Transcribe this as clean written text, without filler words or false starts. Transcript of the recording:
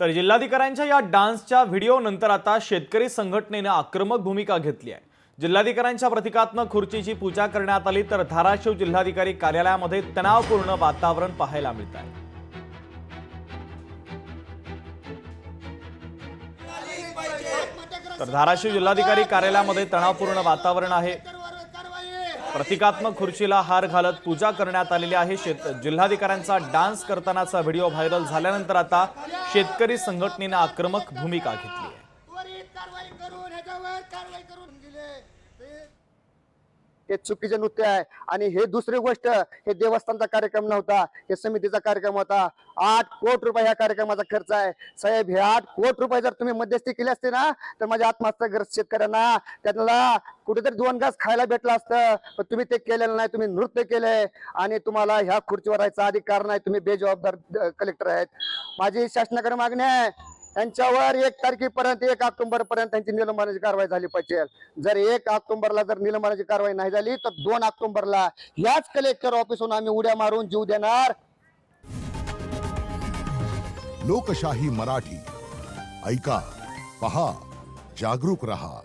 तर जिल्हाधिकाऱ्यांच्या या डान्सच्या व्हिडिओ नंतर आता शेतकरी संघटनेने आक्रमक भूमिका घेतली आहे। जिल्हाधिकाऱ्यांच्या प्रतिकात्मक खुर्चीची पूजा करण्यात आली तर धाराशिव जिल्हाधिकारी कार्यालयामध्ये तणावपूर्ण वातावरण पाहायला मिळत आहे। तर धाराशिव जिल्हाधिकारी कार्यालयामध्ये तणावपूर्ण वातावरण आहे। प्रतिकात्मक खुर्चीला हार घालत पूजा करण्यात आलेली आहे। जिल्हाधिकाऱ्यांचा डान्स करतानाचा व्हिडिओ व्हायरल झाल्यानंतर आता शेतकरी संघटनेने आक्रमक भूमिका घेतली आहे। हे चुकीचे नृत्य आहे आणि हे दुसरी गोष्ट, हे देवस्थानचा कार्यक्रम नव्हता, हे समितीचा कार्यक्रम होता। 8 कोटी रुपये ह्या कार्यक्रमाचा खर्च आहे। साहेब, हे 8 कोटी रुपये जर तुम्ही मध्यस्थी केली असते ना तर माझ्या आत्महत्याग्रस्त शेतकऱ्यांना त्यांना कुठेतरी 2 घास खायला भेटला असतं, पण तुम्ही ते केलेलं नाही। तुम्ही नृत्य केलंय आणि तुम्हाला ह्या खुर्चीवर राहायचा अधिकार नाही। तुम्ही बेजबाबदार कलेक्टर आहेत। माझी शासनाकडे मागणी आहे, त्यांच्यावर 1 तारखेपर्यंत 1 ऑक्टोबर पर्यंत त्यांची निलंबनाची कारवाई झाली पाहिजे। जर 1 ऑक्टोबरला जर निलंबनाची कारवाई नाही झाली तर 2 ऑक्टोबरला याच कलेक्टर ऑफिसहून आम्ही उड्या मारून जीव देणार। लोकशाही मराठी ऐका, पहा, जागरूक रहा।